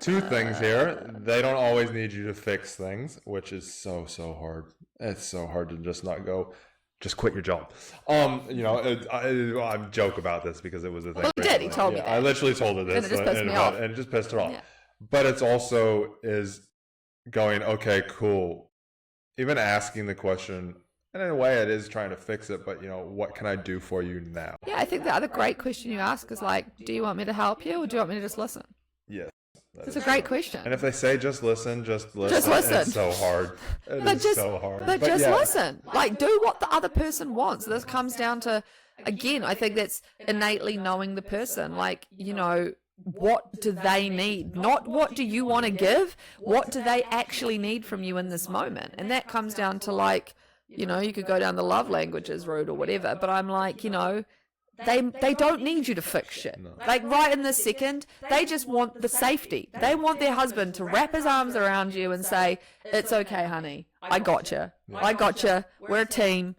two things here. They don't always need you to fix things, which is so hard. It's so hard to just not go, just quit your job. I joke about this because it was a thing. Well, he did. He told me that. I literally told her this, and it just pissed me off. And it just pissed her off. Yeah. But it's also is going, okay, cool. Even asking the question, and in a way, it is trying to fix it. But what can I do for you now? Yeah, I think the other great question you ask is like, do you want me to help you, or do you want me to just listen? Yes. It's a great question. And if they say just listen. It's so hard. So hard. But just listen. Like, do what the other person wants. This comes down to, again, I think that's innately knowing the person. Like, what do they need? Not what do you want to give? What do they actually need from you in this moment? And that comes down to, like, you could go down the love languages route or whatever. But I'm like, They don't need you to fix shit. No. Like, right in this second, they just want the safety. They want their husband to wrap his arms around you and say, it's okay, honey. I got you. I got you. We're a team.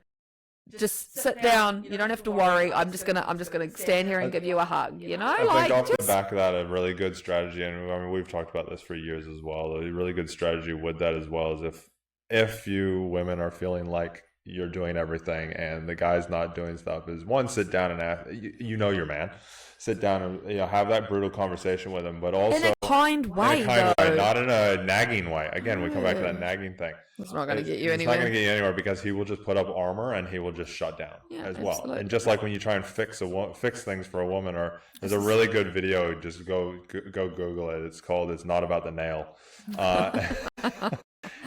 Just sit down. You don't have to worry. I'm just gonna stand here and give you a hug. I think off the back of that, a really good strategy, and I mean, we've talked about this for years as well. A really good strategy with that as well is if you women are feeling like you're doing everything and the guy's not doing stuff, is one, sit down and ask, your man, sit down and have that brutal conversation with him, but also in a kind way, not in a nagging way. Again, we come back to that nagging thing. It's not going to get you anywhere. It's not going to get you anywhere because he will just put up armor and he will just shut down as well. Absolutely. And just like when you try and fix things for a woman, or there's a really good video, just go Google it. It's called "It's Not About the Nail."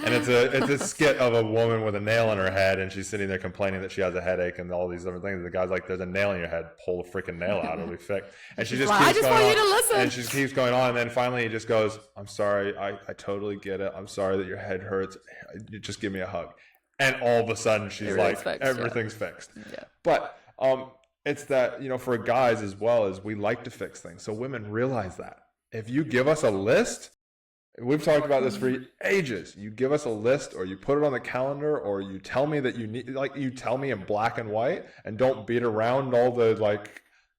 And it's a skit of a woman with a nail in her head, and she's sitting there complaining that she has a headache and all these different things. The guy's like, "There's a nail in your head. Pull the freaking nail out. It'll be fixed." And she just keeps I just going want on, you to listen. and she keeps going on, and then finally he just goes, "I'm sorry. I totally get it. I'm sorry that your head hurts. You just give me a hug." And all of a sudden she's everything's fixed. Yeah. But it's that for guys as well, as we like to fix things. So women realize that if you give us a list. We've talked about this for ages. You give us a list, or you put it on the calendar, or you tell me that you need, you tell me in black and white, and don't beat around all the,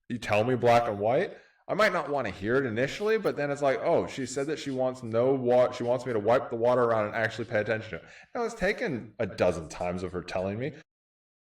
you tell me black and white. I might not want to hear it initially, but then it's like, oh, she said that she wants she wants me to wipe the water around and actually pay attention to it. Now, it's taken a dozen times of her telling me.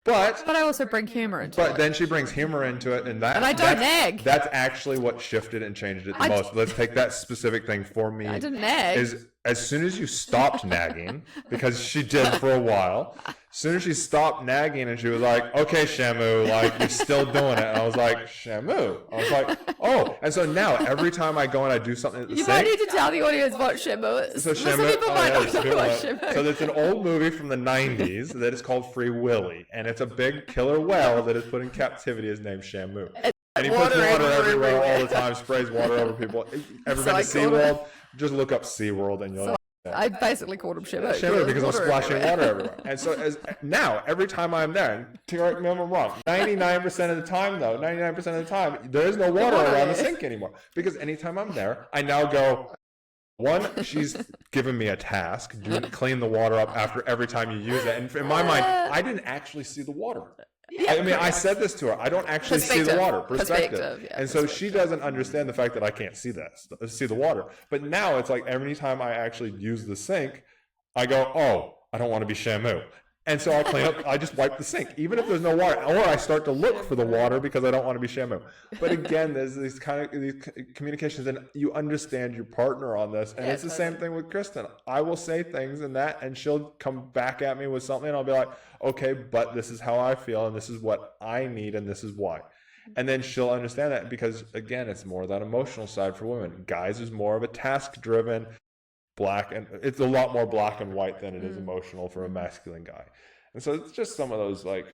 But I also bring humor into it. But then she brings humor into it, and I don't nag. That's actually what shifted and changed it the most. Let's take that specific thing for me. I didn't nag. Is as soon as you stopped nagging, because she did for a while. As soon as she stopped nagging and she was like, "Okay, Shamu, you're still doing it," and I was like, "Shamu," I was like, "Oh," and so now every time I go and I do something, you might need to tell the audience what Shamu is. So Shamu, so it's an old movie from the '90s that is called Free Willy, and it's a big killer whale that is put in captivity. His name's Shamu. And he puts water everywhere all the time, sprays water over people. Ever been to SeaWorld? Just look up SeaWorld and you'll know. I basically called him Shamu. Shamu because I'm splashing water everywhere. And so now, every time I'm there, and correct me if I'm wrong, 99% of the time, though, 99% of the time, there is no water around the sink anymore. Because anytime I'm there, I now go, one, she's given me a task, clean the water up after every time you use it. And in my mind, I didn't actually see the water. Yeah, I mean, I said this to her. I don't actually see the water. Perspective. And so she doesn't understand the fact that I can't see the water. But now it's like every time I actually use the sink, I go, "Oh, I don't want to be Shamu." And so I clean up, I just wipe the sink, even if there's no water. Or I start to look for the water because I don't want to be Shamu. But again, there's these communications, and you understand your partner on this. And it's the same thing with Kristen. I will say things and she'll come back at me with something, and I'll be like, "Okay, but this is how I feel, and this is what I need, and this is why." And then she'll understand that because, again, it's more that emotional side for women. Guys is more of a task-driven, it's a lot more black and white than it is emotional for a masculine guy. And so it's just some of those